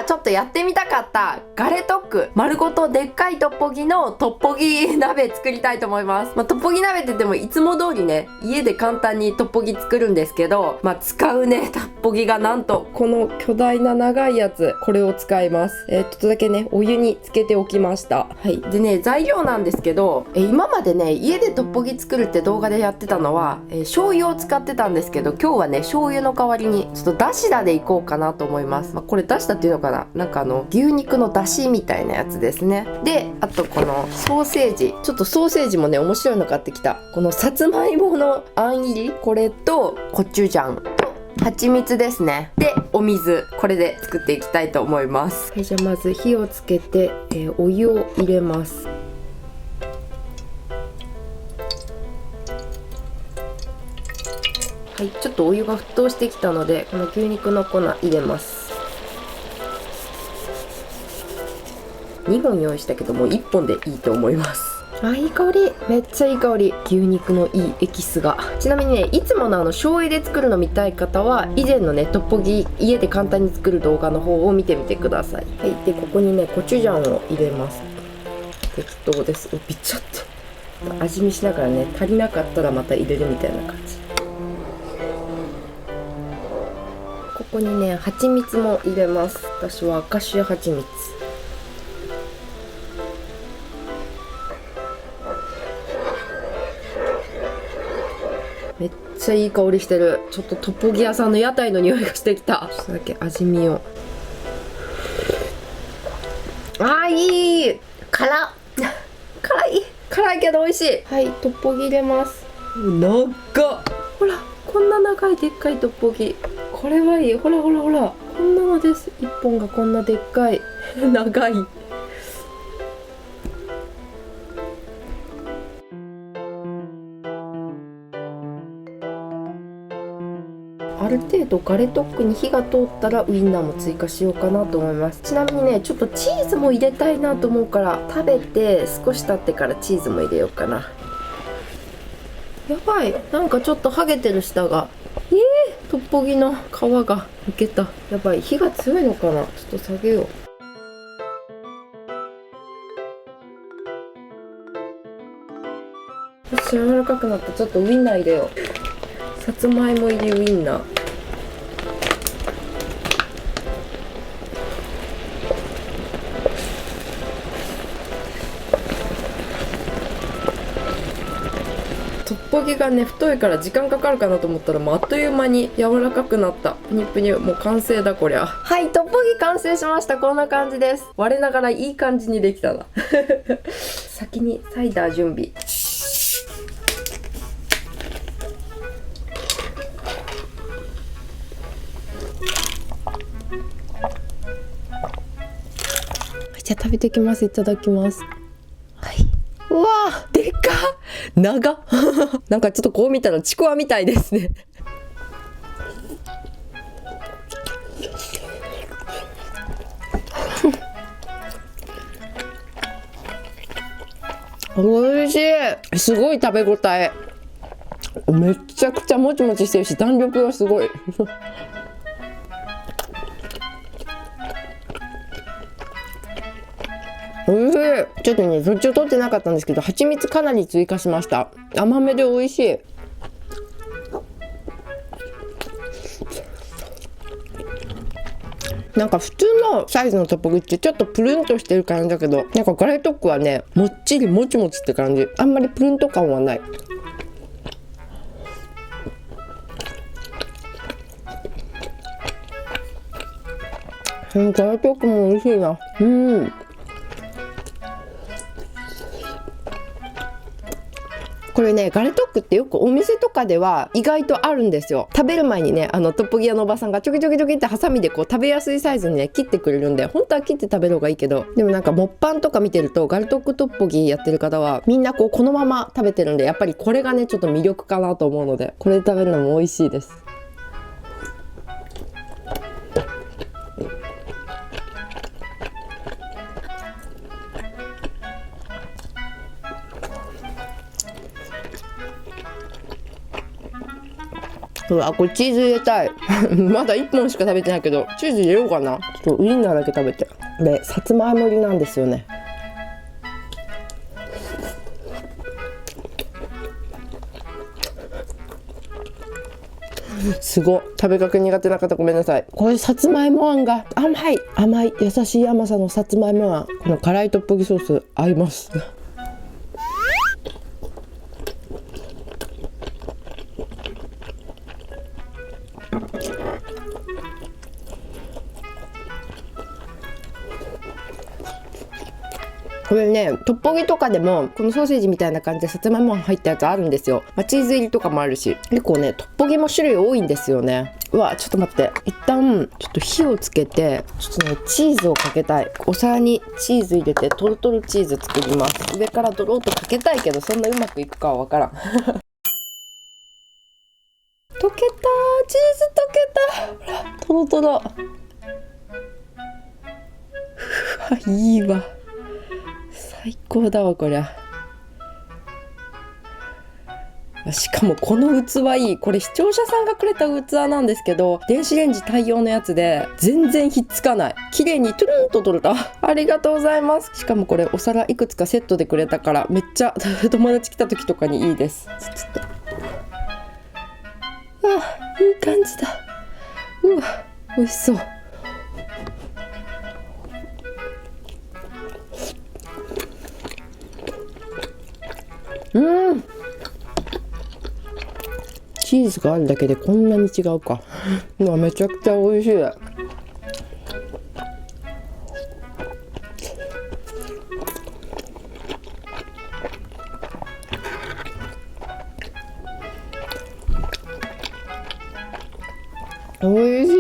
はちょっとやってみたかったガレトック丸ごとでっかいトッポギのトッポギ鍋作りたいと思います。トッポギ鍋って言ってもいつも通りね家で簡単にトッポギ作るんですけど、使うねトッポギがなんとこの巨大な長いやつ、これを使います。ちょっとだけねお湯につけておきました。はい。でね、材料なんですけど、今までね家でトッポギ作るって動画でやってたのは、醤油を使ってたんですけど、今日はね醤油の代わりにちょっとだしだでいこうかなと思います。これだしだっていうのかな、なんか牛肉のだしみたいなやつですね。で、あとこのソーセージ、ちょっとソーセージもね面白いの買ってきた。このさつまいものあん入り、これとコチュジャンと蜂蜜ですね。でお水、これで作っていきたいと思います。はい、じゃあまず火をつけて、お湯を入れます。はい、ちょっとお湯が沸騰してきたのでこの牛肉の粉入れます。2本用意したけどもう1本でいいと思います。いい香り、めっちゃいい香り。牛肉のいいエキスが。ちなみにね、いつもの醤油で作るの見たい方は以前のねトッポギ家で簡単に作る動画の方を見てみてください。はい。でここにねコチュジャンを入れます。適当です。びっちゃって味見しながらね、足りなかったらまた入れるみたいな感じ。ここにね蜂蜜も入れます。私はアカシア蜂蜜。めっちゃいい香りしてる。ちょっとトッポギ屋さんの屋台の匂いがしてきた。ちょっとだけ味見を。いい。辛い。辛いけど美味しい。はい、トッポギ入れます。長っ。ほら、こんな長いでっかいトッポギ。これはいい。ほら。こんなのです。一本がこんなでっかい。長い。ある程度ガレトックに火が通ったらウインナーも追加しようかなと思います。ちなみにね、ちょっとチーズも入れたいなと思うから、食べて少し経ってからチーズも入れようかな。やばい、なんかちょっとハゲてる下が。トッポギの皮が抜けた。やばい、火が強いのかな。ちょっと下げよう。よし、柔らかくなった。ちょっとウインナー入れよう。さつまいも入りウインナー。トッポギがね太いから時間かかるかなと思ったらもうあっという間に柔らかくなった。プニプニ、もう完成だこりゃ。はい、トッポギ完成しました。こんな感じです。我ながらいい感じにできたな。先にサイダー準備。じゃあ食べてきます。いただきます。はい。うわー、でっかっ。長っ。なんかちょっとこう見たらちくわみたいですね。おいしい。すごい食べ応え。めちゃくちゃもちもちしてるし弾力がすごい。おいしい。ちょっとね途中取ってなかったんですけど蜂蜜かなり追加しました。甘めで美味しい。なんか普通のサイズのトッポギってちょっとプルンとしてる感じだけど、なんかガレトックはねもっちりもちもちって感じ。あんまりプルンと感はない。ガレトックも美味しいな。これねガレトックってよくお店とかでは意外とあるんですよ。食べる前にねトッポギ屋のおばさんがちょきちょきちょきってハサミでこう食べやすいサイズにね切ってくれるんで、本当は切って食べる方がいいけど、でもなんかモッパンとか見てるとガレトックトッポギやってる方はみんなこうこのまま食べてるんで、やっぱりこれがねちょっと魅力かなと思うので、これで食べるのも美味しいです。うわ、これチーズ入れたいまだ1本しか食べてないけどチーズ入れようかな。ちょっとウインナーだけ食べて。でさつまいも入りなんですよね。すごい。食べかけ苦手な方ごめんなさい。これさつまいもあんが甘い優しい甘さのさつまいもあん、この辛いトッポギソース合いますこれね、トッポギとかでもこのソーセージみたいな感じでさつまいも入ったやつあるんですよ。チーズ入りとかもあるし、結構ねトッポギも種類多いんですよね。うわ、ちょっと待って、一旦ちょっと火をつけて、ちょっとねチーズをかけたい。お皿にチーズ入れてトロトロチーズ作ります。上からドローっとかけたいけど、そんなうまくいくかはわからん溶けた、チーズ溶けた、ほらトロトロいいわ、最高だわこりゃ。しかもこの器いい。これ視聴者さんがくれた器なんですけど、電子レンジ対応のやつで全然ひっつかない。綺麗にトゥルンと取れたありがとうございます。しかもこれお皿いくつかセットでくれたから、めっちゃ友達来た時とかにいいです。ちょっといい感じだ。うわ、美味しそう。チーズがあるだけでこんなに違うか。うわ、めちゃくちゃ美味しい。美味しい。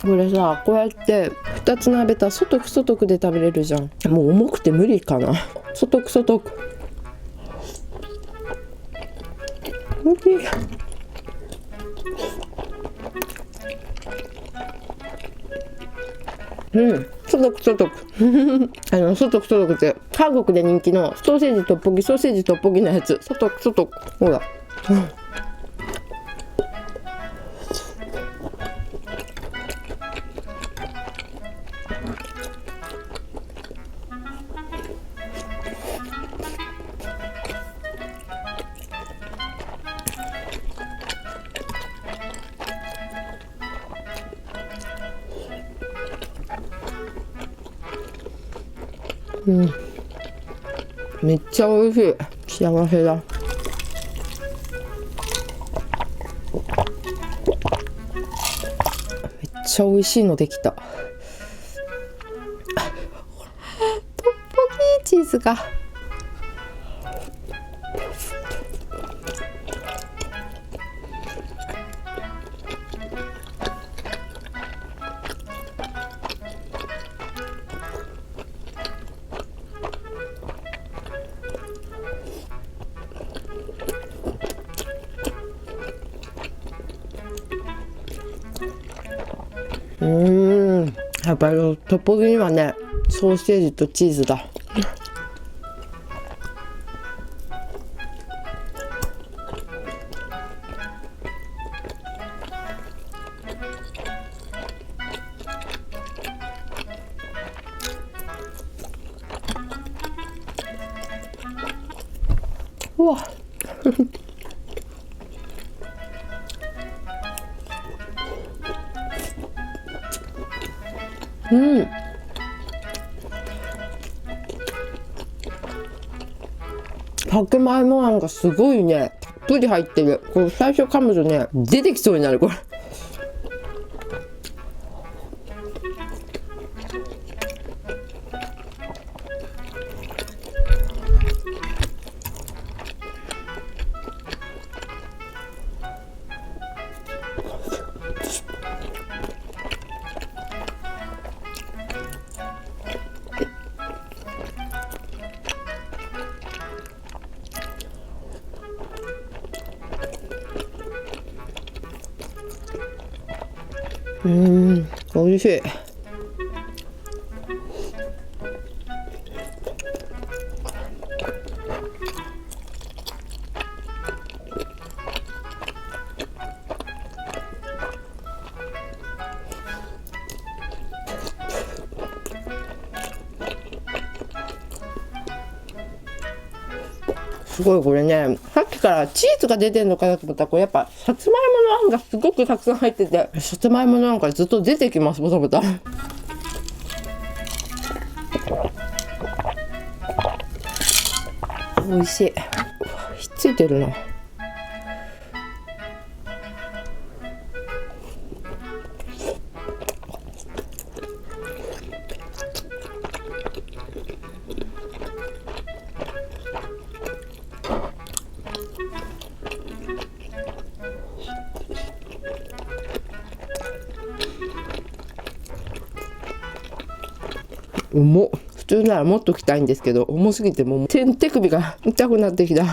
これさ、こうやって2つ並べたら外く外くで食べれるじゃん。もう重くて無理かな。外く外く。外く外く外く外くって韓国で人気のソーセージトッポギ、ソーセージトッポギのやつ。外く外く、ほら、めっちゃ美味しい。幸せだ。めっちゃ美味しいのできた。トッポギチーズが。やっぱりトッポギにはね、ソーセージとチーズだ。うわさつまいもあんがすごいね、たっぷり入ってる。これ最初噛むとね、出てきそうになるこれ。美味しい。すごいこれね、さっきからチーズが出てんのかなと思ったら、これやっぱさつまいものあんがすごくたくさん入ってて、さつまいものあんからずっと出てきます、ボタボタ。美味しい。ひっついてるな。重っ。普通ならもっときたいんですけど、重すぎてもう手首が痛くなってきた。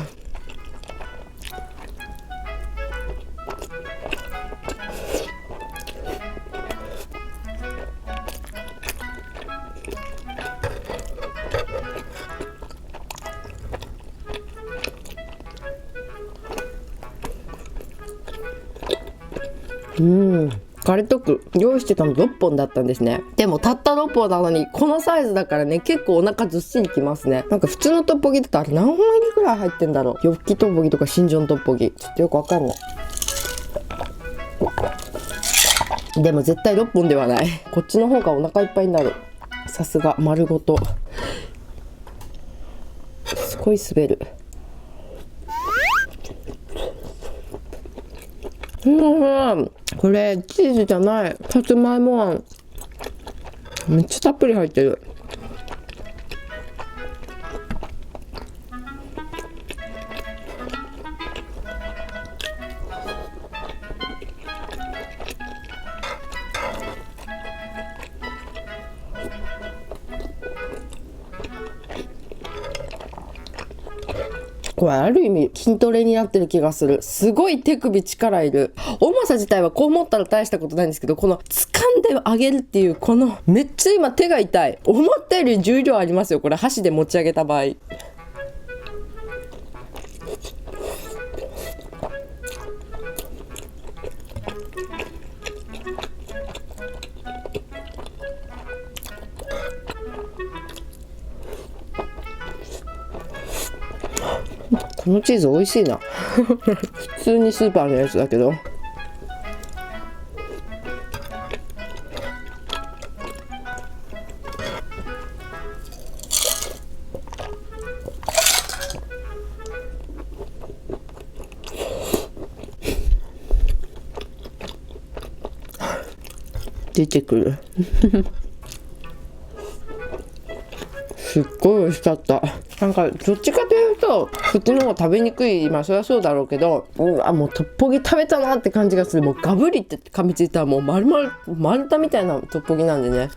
ガレットック用意してたの6本だったんですね。でもたった6本なのにこのサイズだからね、結構お腹ずっしりきますね。なんか普通のトッポギだとあれ何本入りくらい入ってんだろう。ヨッキトッポギとか新庄トッポギちょっとよくわかんない。でも絶対6本ではない。こっちの方がお腹いっぱいになる。さすが丸ごと。すごい滑る。これチーズじゃない、さつまいもあん。めっちゃたっぷり入ってる。これある意味筋トレになってる気がする。すごい手首力いる。重さ自体はこう持ったら大したことないんですけど、この掴んで上げるっていうこのめっちゃ今手が痛い。思ったより重量ありますよ、これ箸で持ち上げた場合。このチーズ美味しいな。普通にスーパーのやつだけど。出てくる。すっごい美味しかった。なんかどっちかというとこっちの方が食べにくい。まあそりゃそうだろうけど、もうトッポギ食べたなって感じがする。もうガブリって噛みついたらもう丸太みたいなトッポギなんでね。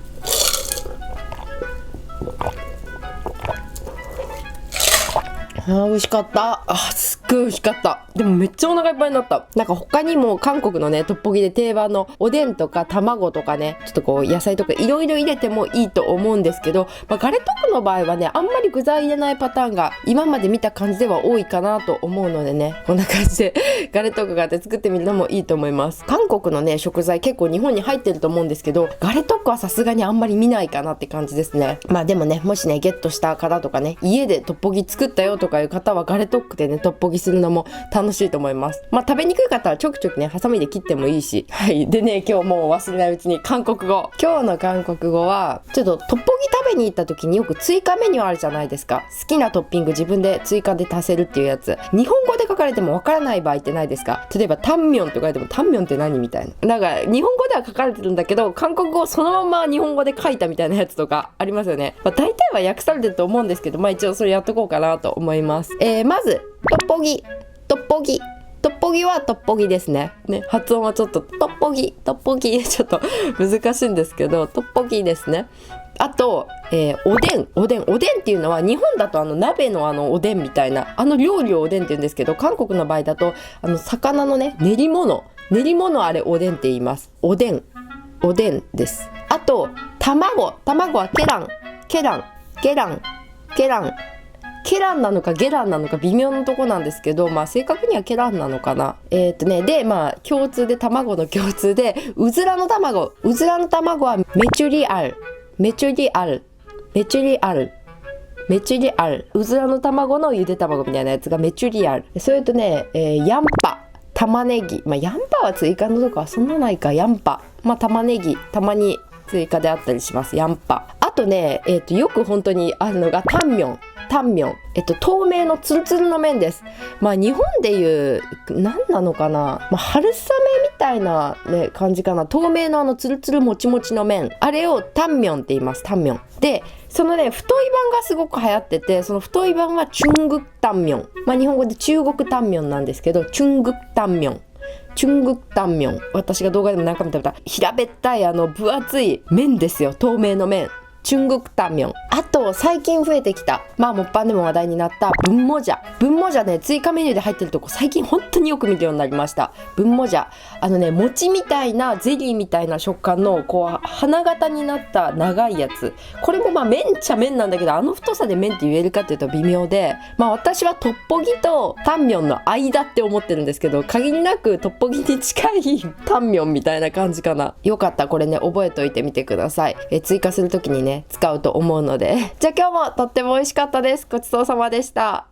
美味しかった。すっごい美味しかった。でもめっちゃお腹いっぱいになった。なんか他にも韓国のねトッポギで定番のおでんとか卵とかね、ちょっとこう野菜とかいろいろ入れてもいいと思うんですけど、ガレットックの場合はねあんまり具材入れないパターンが今まで見た感じでは多いかなと思うのでね、こんな感じでガレットックがあって作ってみるのもいいと思います。韓国のね食材結構日本に入ってると思うんですけど、ガレットックはさすがにあんまり見ないかなって感じですね。まあでもね、もしねゲットした方とかね、家でトッポギ作ったよとかいう方はガレットックでねトッポギするのも楽しいと思います。食べにくい方はちょくちょくねハサミで切ってもいいし。はい。でね、今日もう忘れないうちに韓国語。今日の韓国語はちょっとトッポギ食べに行った時によく追加メニューあるじゃないですか。好きなトッピング自分で追加で足せるっていうやつ。日本語で書かれてもわからない場合ってないですか？例えばタンミョンとか言ってもタンミョンって何みたいな。なんか日本語では書かれてるんだけど韓国語をそのまま日本語で書いたみたいなやつとかありますよね。大体は訳されてると思うんですけど、一応それやっとこうかなと思います。まずトッポギトッポギトッポギはトッポギですね。発音はちょっとトッポギトッポギちょっと難しいんですけど、トッポギですね。あと、おでんっていうのは日本だと鍋のおでんみたいな料理をおでんって言うんですけど、韓国の場合だと魚のね練り物あれおでんって言います。おでんです。あと卵はケランなのかゲランなのか微妙なとこなんですけど、正確にはケランなのかな。で共通で卵の共通でうずらの卵はメチュリアルメチュリアル。うずらの卵のゆで卵みたいなやつがメチュリアル。それとね、ヤンパ。玉ねぎ。ヤンパは追加のとかはそんなないか。ヤンパ。玉ねぎ。たまに追加であったりします。ヤンパ。あとね、よく本当にあるのがタンミョン。透明のツルツルの麺です。日本でいう何なのかな、春雨みたいな、ね、感じかな。透明のツルツルもちもちの麺、あれをタンミョンって言います。タンミョンで、そのね太い版がすごく流行ってて、その太い版はチュングクタンミョン、日本語で中国タンミョンなんですけど、チュングクタンミョン、私が動画でも何回も食べた平べったい分厚い麺ですよ。透明の麺、チュングクタンミョン。あと最近増えてきた、もっぱんでも話題になったブンモジャね、追加メニューで入ってるとこ最近本当によく見るようになりました。ブンモジャ、餅みたいなゼリーみたいな食感の花形になった長いやつ。これも麺っちゃ麺なんだけど、太さで麺って言えるかっていうと微妙で、私はトッポギとタンミョンの間って思ってるんですけど、限りなくトッポギに近いタンミョンみたいな感じかな。よかったらこれね覚えておいてみてください。追加するときにね使うと思うので。じゃあ今日もとっても美味しかったです。ごちそうさまでした。